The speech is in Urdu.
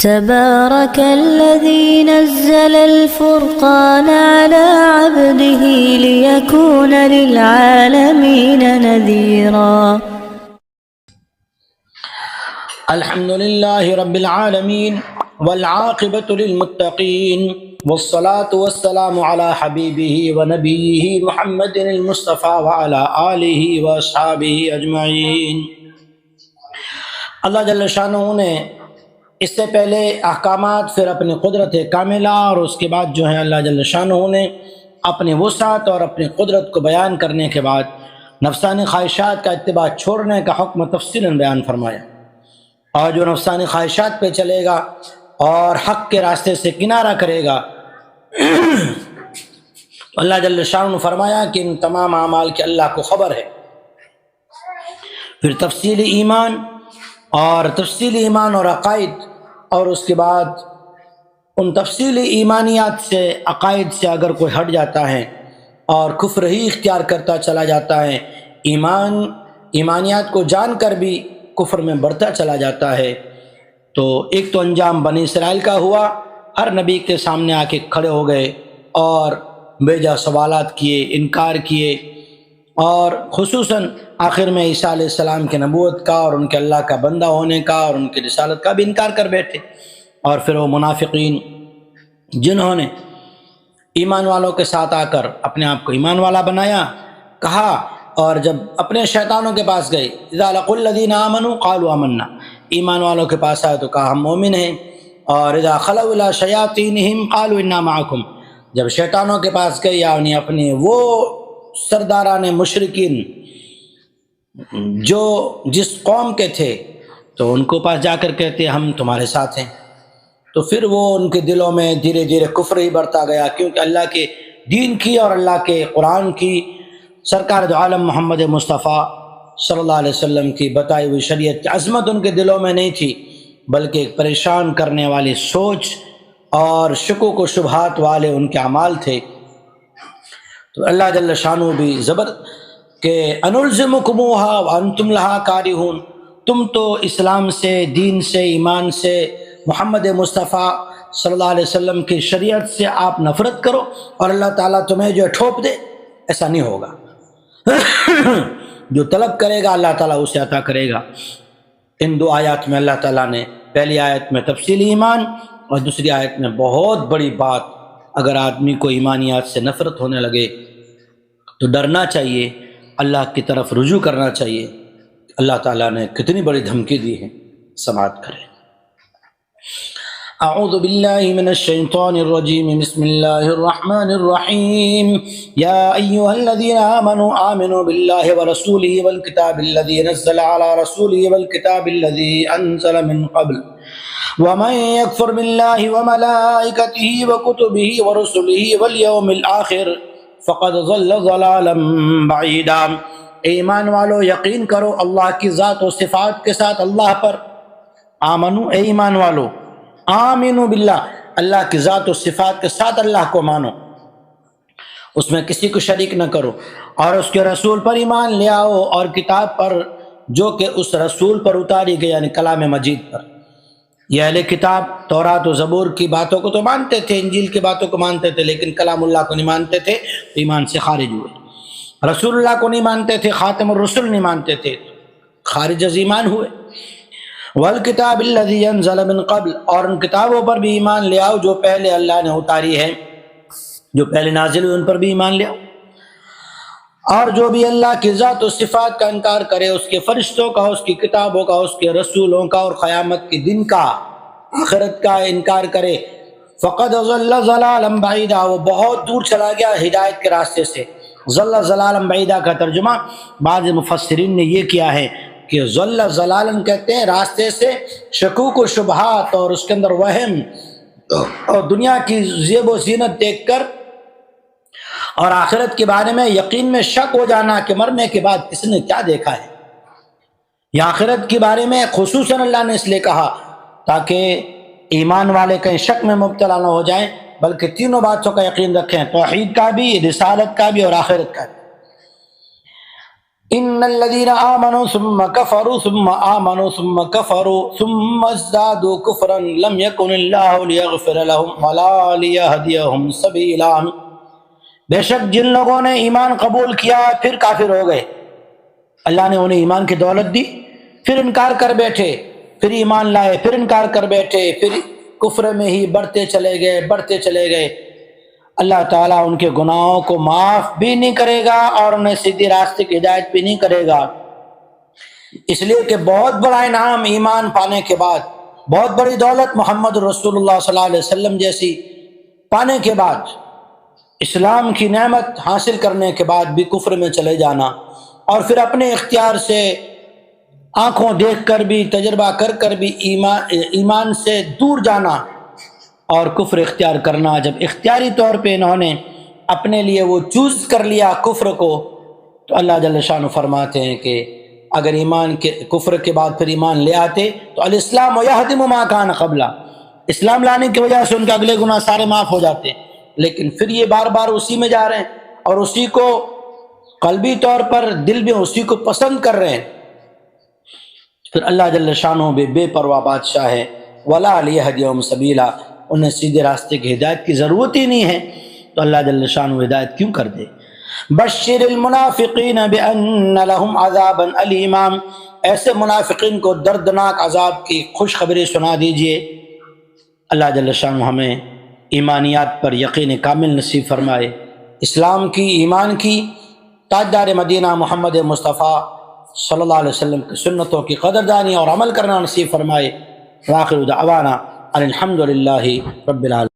تبارك الذي نزل الفرقان على عبده ليكون للعالمين نذيرا. الحمد لله رب العالمين والعاقبة للمتقين والصلاة والسلام على حبيبه ونبيه محمد المصطفى وعلى آله وأصحابه أجمعین۔ اللہ جل شانہ نے اس سے پہلے احکامات، پھر اپنی قدرت کاملہ، اور اس کے بعد جو ہے اللہ جل شانہ نے اپنی وسعت اور اپنی قدرت کو بیان کرنے کے بعد نفسانی خواہشات کا اتباع چھوڑنے کا حکم تفصیلاً بیان فرمایا۔ اور جو نفسانی خواہشات پہ چلے گا اور حق کے راستے سے کنارہ کرے گا، اللہ جل شانہ نے فرمایا کہ ان تمام اعمال کی اللہ کو خبر ہے۔ پھر تفصیلی ایمان اور عقائد، اور اس کے بعد ان تفصیلی ایمانیات سے، عقائد سے اگر کوئی ہٹ جاتا ہے اور کفر ہی اختیار کرتا چلا جاتا ہے، ایمانیات کو جان کر بھی کفر میں بڑھتا چلا جاتا ہے، تو ایک تو انجام بنی اسرائیل کا ہوا، ہر نبی کے سامنے آ کے کھڑے ہو گئے اور بیجا سوالات کیے، انکار کیے، اور خصوصاً آخر میں عیسیٰ علیہ السلام کے نبوت کا اور ان کے اللہ کا بندہ ہونے کا اور ان کی رسالت کا بھی انکار کر بیٹھے۔ اور پھر وہ منافقین جنہوں نے ایمان والوں کے ساتھ آ کر اپنے آپ کو ایمان والا بنایا کہا، اور جب اپنے شیطانوں کے پاس گئے، اذا لقوا الذین آمنوا قالوا آمنا، ایمان والوں کے پاس آئے تو کہا ہم مومن ہیں، اور اذا خلوا الی شیاطینہم قالوا انا معکم، جب شیطانوں کے پاس گئے، یعنی اپنے وہ سرداران مشرکین جو جس قوم کے تھے، تو ان کو پاس جا کر کہتے ہم تمہارے ساتھ ہیں، تو پھر وہ ان کے دلوں میں دھیرے دھیرے کفر ہی بڑھتا گیا، کیونکہ اللہ کے دین کی اور اللہ کے قرآن کی، سرکار دو عالم محمد مصطفیٰ صلی اللہ علیہ وسلم کی بتائی ہوئی شریعت کی عظمت ان کے دلوں میں نہیں تھی، بلکہ ایک پریشان کرنے والی سوچ اور شکوک و شبہات والے ان کے اعمال تھے۔ تو اللہ جل شانہ بھی زبر کہ انلزمکموہا وانتم لہا کارہون، تم تو اسلام سے، دین سے، ایمان سے، محمد مصطفیٰ صلی اللہ علیہ وسلم کی شریعت سے آپ نفرت کرو اور اللہ تعالیٰ تمہیں جو ٹھوپ دے، ایسا نہیں ہوگا۔ جو طلب کرے گا اللہ تعالیٰ اسے عطا کرے گا۔ ان دو آیات میں اللہ تعالیٰ نے، پہلی آیت میں تفصیلی ایمان اور دوسری آیت میں بہت بڑی بات، اگر آدمی کو ایمانیات سے نفرت ہونے لگے تو ڈرنا چاہیے، اللہ کی طرف رجوع کرنا چاہیے۔ اللہ تعالیٰ نے کتنی بڑی دھمکی دی ہے، سماعت کریں۔ اعوذ باللہ من الشیطان الرجیم، بسم اللہ الرحمن الرحیم، یا ایہا الذین آمنوا آمنوا باللہ ورسولہ والکتاب الذی نزل علی رسولہ والکتاب الذی انزل من قبل ومن یکفر باللہ وملائکتہ وکتبہ ورسلہ والیوم الآخر فقد ضل ضلالا بعیدا۔ ایمان والو، یقین کرو اللہ کی ذات و صفات کے ساتھ اللہ پر۔ آمنو، اے ایمان والو، آمنو باللہ، اللہ کی ذات و صفات کے ساتھ اللہ کو مانو، اس میں کسی کو شریک نہ کرو، اور اس کے رسول پر ایمان لے آؤ، اور کتاب پر جو کہ اس رسول پر اتاری گئی، یعنی کلام مجید پر۔ یہ اہل کتاب تورات و زبور کی باتوں کو تو مانتے تھے، انجیل کی باتوں کو مانتے تھے، لیکن کلام اللہ کو نہیں مانتے تھے، تو ایمان سے خارج ہوئے۔ رسول اللہ کو نہیں مانتے تھے، خاتم الرسل نہیں مانتے تھے، خارج از ایمان ہوئے۔ والکتاب الذی انزل من قبل، اور ان کتابوں پر بھی ایمان لے آؤ جو پہلے اللہ نے اتاری ہے، جو پہلے نازل ہوئی ان پر بھی ایمان لے آؤ۔ اور جو بھی اللہ کی ذات و صفات کا انکار کرے، اس کے فرشتوں کا، اس کی کتابوں کا، اس کے رسولوں کا، اور قیامت کے دن کا، آخرت کا انکار کرے، فقد ضل ضلالا بعیدا، وہ بہت دور چلا گیا ہدایت کے راستے سے۔ ضل ضلالا بعیدا کا ترجمہ بعض مفسرین نے یہ کیا ہے کہ ضل ضلالن کہتے ہیں راستے سے شکوک و شبہات اور اس کے اندر وہم اور دنیا کی زیب و زینت دیکھ کر اور آخرت کے بارے میں یقین میں شک ہو جانا کہ مرنے کے بعد کس نے کیا دیکھا ہے۔ یا آخرت کے بارے میں خصوصاً اللہ نے اس لیے کہا تاکہ ایمان والے کہیں شک میں مبتلا نہ ہو جائیں، بلکہ تینوں باتوں کا یقین رکھیں، توحید کا بھی، رسالت کا بھی، اور آخرت کا بھی۔ ان الذين آمنوا ثم كفروا ثم آمنوا ثم كفروا ثم ازدادوا كفرا لم يكن الله ليغفر لهم ولا ليهديهم سبيلا۔ بے شک جن لوگوں نے ایمان قبول کیا پھر کافر ہو گئے، اللہ نے انہیں ایمان کی دولت دی، پھر انکار کر بیٹھے، پھر ایمان لائے، پھر انکار کر بیٹھے، پھر کفر میں ہی بڑھتے چلے گئے، اللہ تعالیٰ ان کے گناہوں کو معاف بھی نہیں کرے گا اور انہیں سیدھی راستے کی ہدایت بھی نہیں کرے گا۔ اس لیے کہ بہت بڑا انعام ایمان پانے کے بعد، بہت بڑی دولت محمد رسول اللہ صلی اللہ علیہ وسلم جیسی پانے کے بعد، اسلام کی نعمت حاصل کرنے کے بعد بھی کفر میں چلے جانا، اور پھر اپنے اختیار سے آنکھوں دیکھ کر بھی، تجربہ کر کر بھی ایمان سے دور جانا اور کفر اختیار کرنا۔ جب اختیاری طور پہ انہوں نے اپنے لیے وہ چوز کر لیا کفر کو، تو اللہ جل شانہ فرماتے ہیں کہ اگر ایمان کے کفر کے بعد پھر ایمان لے آتے تو الاسلام یہدم ما کان قبلہ، اسلام لانے کی وجہ سے ان کے اگلے گناہ سارے معاف ہو جاتے، لیکن پھر یہ بار بار اسی میں جا رہے ہیں اور اسی کو قلبی طور پر دل میں اسی کو پسند کر رہے ہیں۔ پھر اللہ جل شانہ بے پرواہ بادشاہ ہے، ولا لیہدیہم سبیلا، انہیں سیدھے راستے کی ہدایت کی ضرورت ہی نہیں ہے، تو اللہ جل شانہ ہدایت کیوں کر دے۔ بشر المنافقین بان لہم عذابا الیما، ایسے منافقین کو دردناک عذاب کی خوشخبری سنا دیجئے۔ اللہ جل شانہ ہمیں ایمانیات پر یقین کامل نصیب فرمائے، اسلام کی، ایمان کی، تاجدار مدینہ محمد مصطفیٰ صلی اللہ علیہ وسلم کی سنتوں کی قدردانی اور عمل کرنا نصیب فرمائے۔ وآخر دعوانا الحمد للہ رب العالمین۔